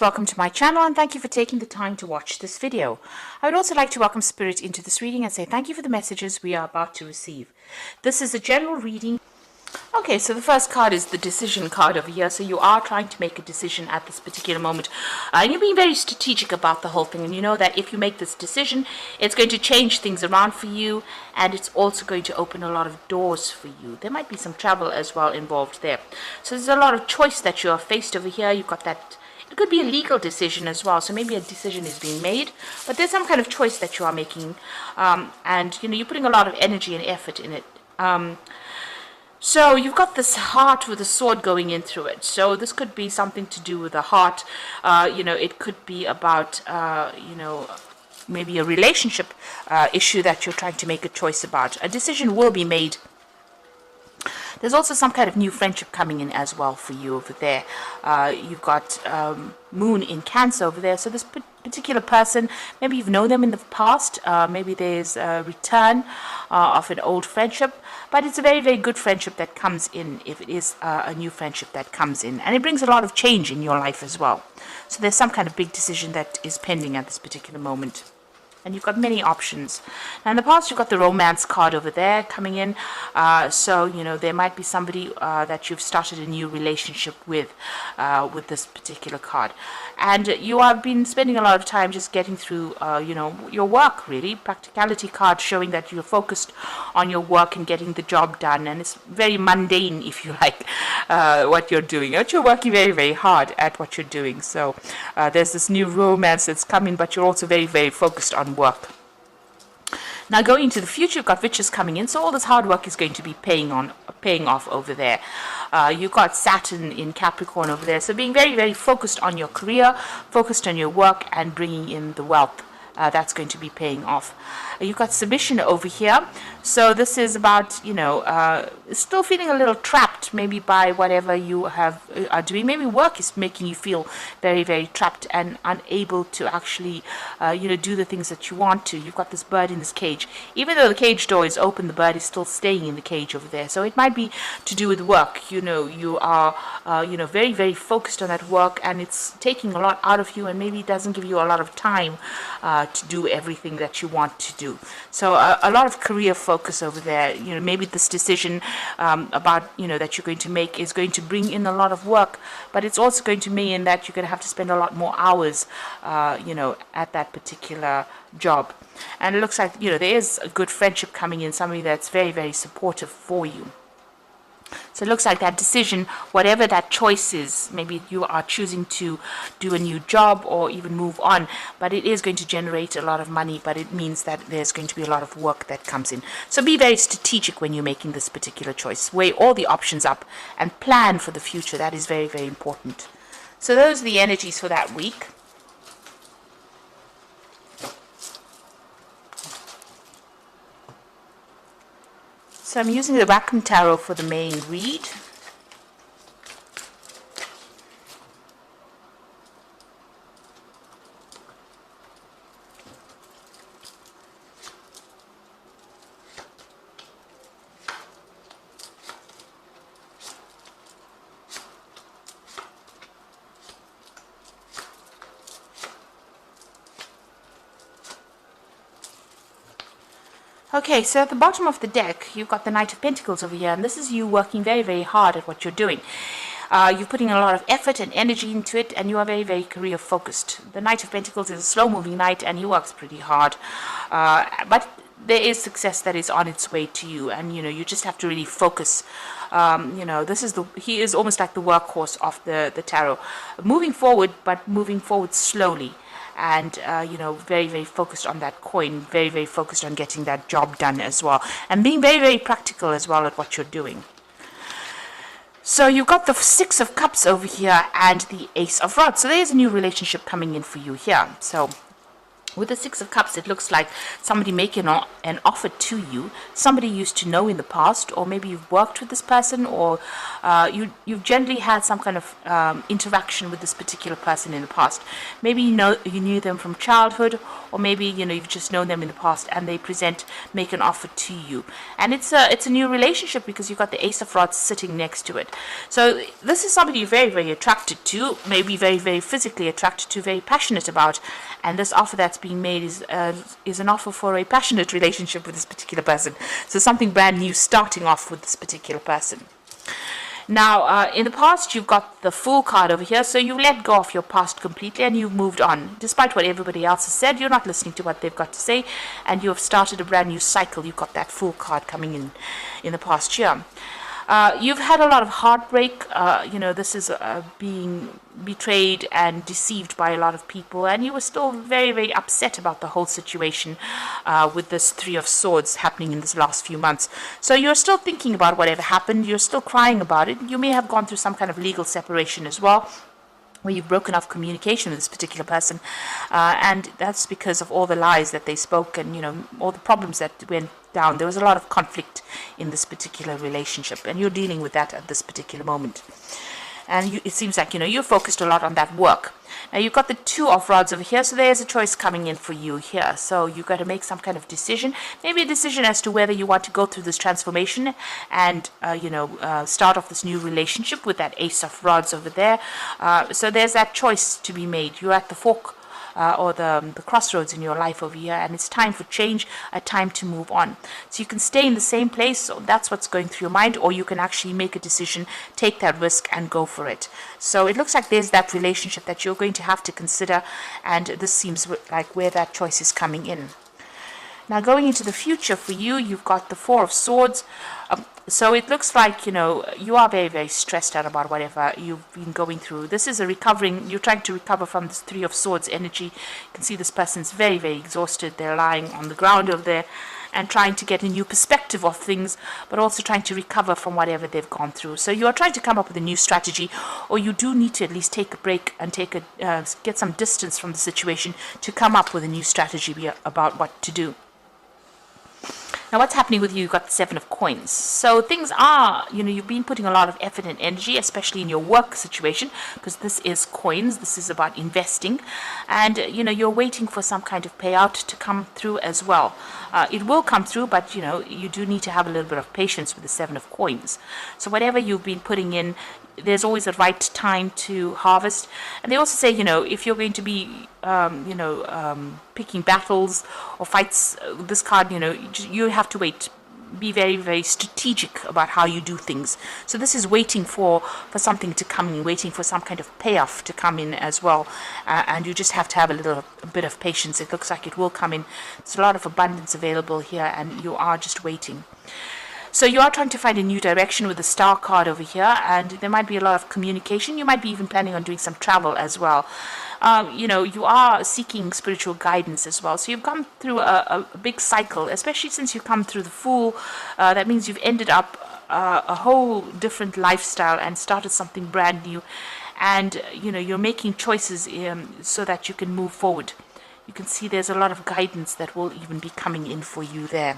Welcome to my channel and thank you for taking the time to watch this video. I would also like to welcome Spirit into this reading and say thank you for the messages we are about to receive. This is a general reading. Okay, so the first card is the decision card over here. So you are trying to make a decision at this particular moment. And you're being very strategic about the whole thing. And you know that if you make this decision, it's going to change things around for you. And it's also going to open a lot of doors for you. There might be some travel as well involved there. So there's a lot of choice that you are faced over here. You've got that. It could be a legal decision as well, so maybe a decision is being made, but there's some kind of choice that you are making, and you know you're putting a lot of energy and effort in it. So you've got this heart with a sword going in through it. So this could be something to do with the heart. It could be about maybe a relationship issue that you're trying to make a choice about. A decision will be made. There's also some kind of new friendship coming in as well for you over there. You've got Moon in Cancer over there. So this particular person, maybe you've known them in the past. Maybe there's a return of an old friendship. But it's a very, very good friendship that comes in if it is a new friendship that comes in. And it brings a lot of change in your life as well. So there's some kind of big decision that is pending at this particular moment. And you've got many options. Now in the past, you've got the romance card over there coming in. So, there might be somebody that you've started a new relationship with this particular card. And you have been spending a lot of time just getting through, your work, really. Practicality card showing that you're focused on your work and getting the job done. And it's very mundane, if you like, what you're doing. But you're working very, very hard at what you're doing. So there's this new romance that's coming, but you're also very, very focused on work. Now going into the future, you've got riches coming in, so all this hard work is going to be paying off over there. You've got Saturn in Capricorn over there, so being very, very focused on your career, focused on your work, and bringing in the wealth. That's going to be paying off. You've got submission over here. So this is about, still feeling a little trapped maybe by whatever you are doing. Maybe work is making you feel very, very trapped and unable to actually, do the things that you want to. You've got this bird in this cage. Even though the cage door is open, the bird is still staying in the cage over there. So it might be to do with work. You are, very, very focused on that work, and it's taking a lot out of you, and maybe it doesn't give you a lot of time to do everything that you want to do. So a lot of career focus over there. Maybe this decision about that you're going to make is going to bring in a lot of work, but it's also going to mean that you're going to have to spend a lot more hours at that particular job. And it looks like there is a good friendship coming in, somebody that's very, very supportive for you. So it looks like that decision, whatever that choice is, maybe you are choosing to do a new job or even move on, but it is going to generate a lot of money, but it means that there's going to be a lot of work that comes in. So be very strategic when you're making this particular choice. Weigh all the options up and plan for the future. That is very, very important. So those are the energies for that week. So I'm using the Rackham Tarot for the main read. Okay, so at the bottom of the deck, you've got the Knight of Pentacles over here, and this is you working very, very hard at what you're doing. You're putting a lot of effort and energy into it, and you are very, very career-focused. The Knight of Pentacles is a slow-moving knight, and he works pretty hard. But there is success that is on its way to you, and, you just have to really focus. He is almost like the workhorse of the tarot. Moving forward, but moving forward slowly. And, very, very focused on that coin, very, very focused on getting that job done as well. And being very, very practical as well at what you're doing. So you've got the Six of Cups over here and the Ace of Rods. So there's a new relationship coming in for you here. So With the Six of Cups, it looks like somebody making an offer to you, somebody you used to know in the past, or maybe you've worked with this person, or you've generally had some kind of interaction with this particular person in the past. Maybe you knew them from childhood, or maybe you've just known them in the past, and they make an offer to you, and it's a new relationship because you've got the Ace of Rods sitting next to it. So this is somebody you're very, very attracted to, maybe very, very physically attracted to, very passionate about, and this offer that's being made is an offer for a passionate relationship with this particular person. So something brand new starting off with this particular person. Now, in the past, you've got the Fool card over here, so you let go of your past completely and you've moved on. Despite what everybody else has said, you're not listening to what they've got to say, and you have started a brand new cycle. You've got that Fool card coming in the past year. You've had a lot of heartbreak. This is being betrayed and deceived by a lot of people, and you were still very, very upset about the whole situation with this Three of Swords happening in this last few months. So you're still thinking about whatever happened. You're still crying about it. You may have gone through some kind of legal separation as well, where you've broken off communication with this particular person, and that's because of all the lies that they spoke and all the problems that went down. There was a lot of conflict in this particular relationship, and you're dealing with that at this particular moment. And it seems like you're focused a lot on that work. Now you've got the Two of Rods over here, so there's a choice coming in for you here. So you've got to make some kind of decision, maybe a decision as to whether you want to go through this transformation and start off this new relationship with that Ace of Rods over there. So there's that choice to be made. You're at the fork or the crossroads in your life over here, and it's time for change, a time to move on. So you can stay in the same place, so that's what's going through your mind, or you can actually make a decision, take that risk and go for it. So it looks like there's that relationship that you're going to have to consider, and this seems like where that choice is coming in. Now going into the future for you, you've got the Four of Swords. So it looks like, you are very, very stressed out about whatever you've been going through. This is you're trying to recover from this Three of Swords energy. You can see this person's very, very exhausted. They're lying on the ground over there and trying to get a new perspective of things, but also trying to recover from whatever they've gone through. So you are trying to come up with a new strategy, or you do need to at least take a break and get some distance from the situation to come up with a new strategy about what to do. Now, what's happening with you? You've got the Seven of Coins. So things are, you've been putting a lot of effort and energy, especially in your work situation, because this is coins. This is about investing. And, you're waiting for some kind of payout to come through as well. It will come through, but, you do need to have a little bit of patience with the Seven of Coins. So whatever you've been putting in, there's always a right time to harvest. And they also say, if you're going to be, picking battles or fights, this card, you have to wait. Be very, very strategic about how you do things. So this is waiting for something to come in, waiting for some kind of payoff to come in as well. And you just have to have a bit of patience. It looks like it will come in. There's a lot of abundance available here, and you are just waiting. So you are trying to find a new direction with the Star card over here, and there might be a lot of communication. You might be even planning on doing some travel as well. You are seeking spiritual guidance as well. So you've come through a big cycle, especially since you come through the Fool. That means you've ended up a whole different lifestyle and started something brand new. And, you're making choices so that you can move forward. You can see there's a lot of guidance that will even be coming in for you there.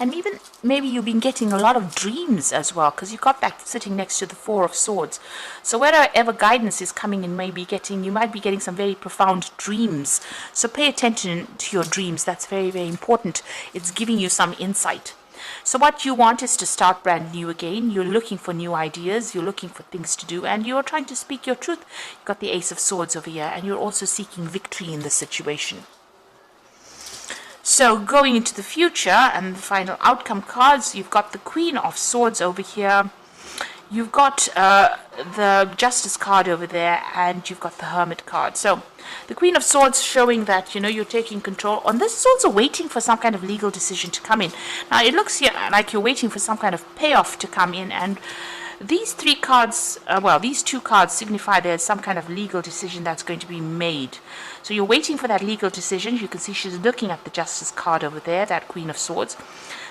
And even maybe you've been getting a lot of dreams as well, because you've got that sitting next to the Four of Swords. So wherever guidance is coming in, you might be getting some very profound dreams. So pay attention to your dreams. That's very, very important. It's giving you some insight. So what you want is to start brand new again. You're looking for new ideas. You're looking for things to do, and you're trying to speak your truth. You've got the Ace of Swords over here, and you're also seeking victory in this situation. So going into the future and the final outcome cards, you've got the Queen of Swords over here. You've got the Justice card over there, and you've got the Hermit card. So the Queen of Swords showing that, you're taking control. And this is also waiting for some kind of legal decision to come in. Now, it looks here like you're waiting for some kind of payoff to come in, and these three cards, these two cards signify there's some kind of legal decision that's going to be made. So you're waiting for that legal decision. You can see she's looking at the Justice card over there, that Queen of Swords.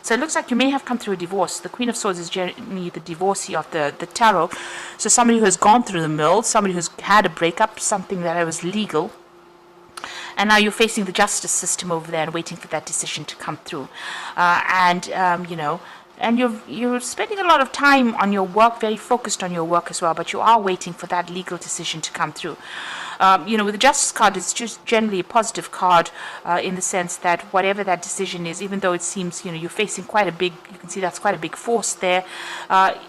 So it looks like you may have come through a divorce. The Queen of Swords is generally the divorcee of the tarot. So somebody who has gone through the mill, somebody who's had a breakup, something that was legal. and now you're facing the justice system over there and waiting for that decision to come through. And you're spending a lot of time on your work, very focused on your work as well, but you are waiting for that legal decision to come through. With the Justice card, it's just generally a positive card in the sense that whatever that decision is, even though it seems, you're facing quite a big, you can see that's quite a big force there,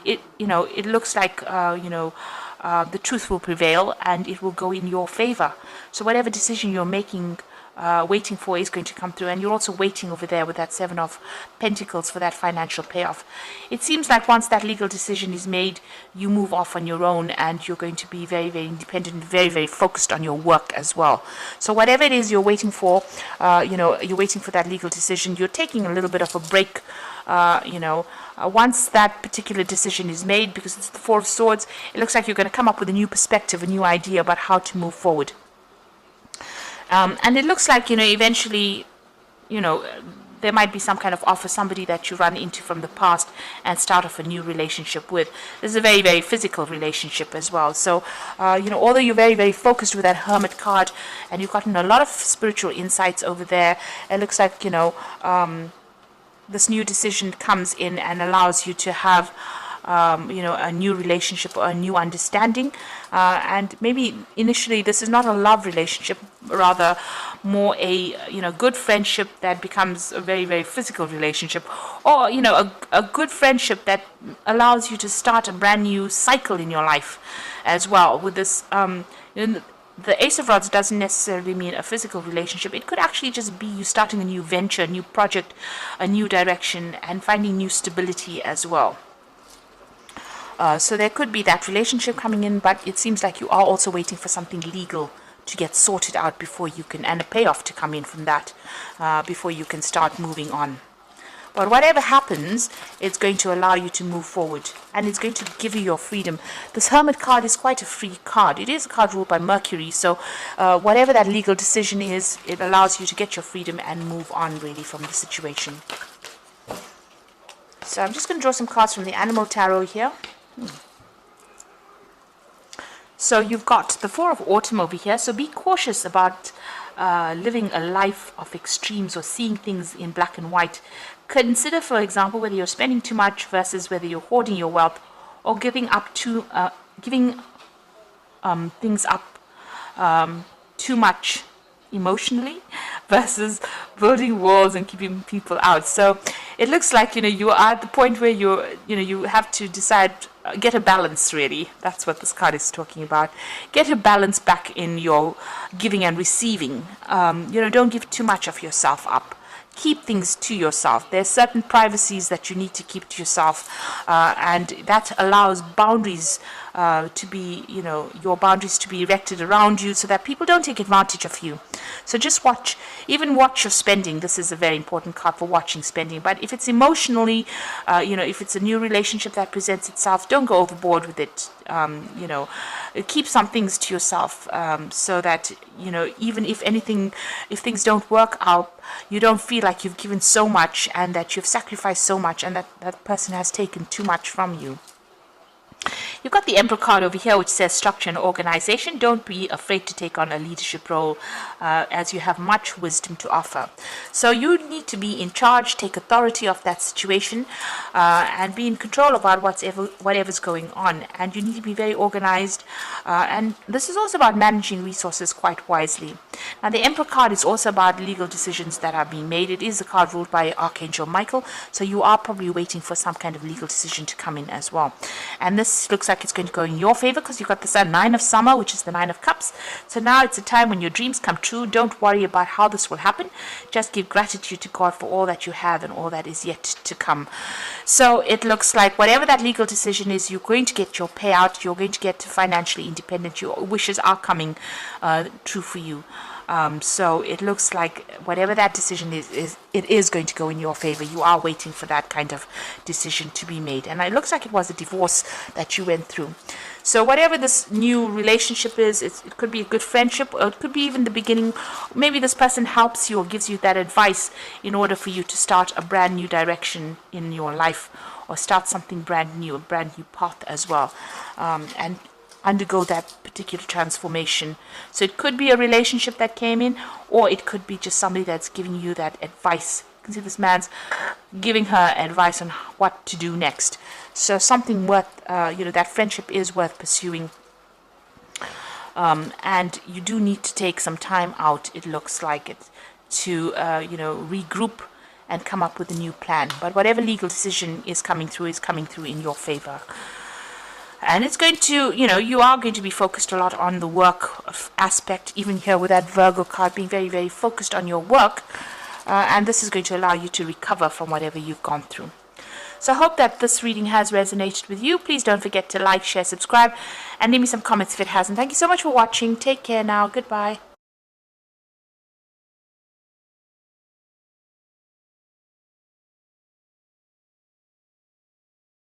it looks like, the truth will prevail and it will go in your favor. So whatever decision you're making, waiting for is going to come through, and you're also waiting over there with that Seven of Pentacles for that financial payoff. It seems like once that legal decision is made, you move off on your own and you're going to be very, very independent, very, very focused on your work as well. So whatever it is you're waiting for, you're waiting for that legal decision, you're taking a little bit of a break, once that particular decision is made, because it's the Four of Swords, it looks like you're going to come up with a new perspective, a new idea about how to move forward. And it looks like, eventually, there might be some kind of offer, somebody that you run into from the past and start off a new relationship with. This is a very, very physical relationship as well. So, although you're very, very focused with that Hermit card and you've gotten a lot of spiritual insights over there, it looks like, this new decision comes in and allows you to have a new relationship or a new understanding. And maybe initially this is not a love relationship, rather more a, good friendship that becomes a very, very physical relationship, or, a good friendship that allows you to start a brand new cycle in your life as well. With this, the Ace of Rods doesn't necessarily mean a physical relationship. It could actually just be you starting a new venture, a new project, a new direction, and finding new stability as well. So there could be that relationship coming in, but it seems like you are also waiting for something legal to get sorted out before you can, and a payoff to come in from that, before you can start moving on. But whatever happens, it's going to allow you to move forward, and it's going to give you your freedom. This Hermit card is quite a free card. It is a card ruled by Mercury, so whatever that legal decision is, it allows you to get your freedom and move on really from the situation. So I'm just going to draw some cards from the Animal Tarot here. So you've got the Four of Autumn over here, so be cautious about living a life of extremes or seeing things in black and white. Consider, for example, whether you're spending too much versus whether you're hoarding your wealth, or giving things up too much emotionally versus building walls and keeping people out. So it looks like you are at the point where you have to decide, get a balance really. That's what this card is talking about. Get a balance back in your giving and receiving. Don't give too much of yourself up. Keep things to yourself. There's certain privacies that you need to keep to yourself, and that allows boundaries to be, your boundaries to be erected around you so that people don't take advantage of you. So just watch your spending. This is a very important card for watching spending. But if it's emotionally, if it's a new relationship that presents itself, don't go overboard with it. Keep some things to yourself, so that, even if things don't work out, you don't feel like you've given so much and that you've sacrificed so much and that person has taken too much from you. You've got the Emperor card over here, which says structure and organization. Don't be afraid to take on a leadership role, as you have much wisdom to offer. So you need to be in charge, take authority of that situation, and be in control about whatever's going on. And you need to be very organized. And this is also about managing resources quite wisely. Now, the Emperor card is also about legal decisions that are being made. It is a card ruled by Archangel Michael, so you are probably waiting for some kind of legal decision to come in as well. And this looks like it's going to go in your favor because you've got the Nine of Summer, which is the Nine of Cups. So now it's a time when your dreams come true. Don't worry about how this will happen. Just give gratitude to God for all that you have and all that is yet to come. So it looks like whatever that legal decision is, you're going to get your payout. You're going to get financially independent. Your wishes are coming true for you. So it looks like whatever that decision is, it is going to go in your favor. You are waiting for that kind of decision to be made. And it looks like it was a divorce that you went through. So whatever this new relationship is, it could be a good friendship, or it could be even the beginning. Maybe this person helps you or gives you that advice in order for you to start a brand new direction in your life, or start something brand new, a brand new path as well. And undergo that particular transformation. So it could be a relationship that came in, or it could be just somebody that's giving you that advice. You can see this man's giving her advice on what to do next. So something worth, that friendship is worth pursuing. And you do need to take some time out, it looks like it, to, regroup and come up with a new plan. But whatever legal decision is coming through in your favor. And it's going to, you are going to be focused a lot on the work aspect, even here with that Virgo card being very, very focused on your work. And this is going to allow you to recover from whatever you've gone through. So I hope that this reading has resonated with you. Please don't forget to like, share, subscribe, and leave me some comments if it hasn't. Thank you so much for watching. Take care now. Goodbye.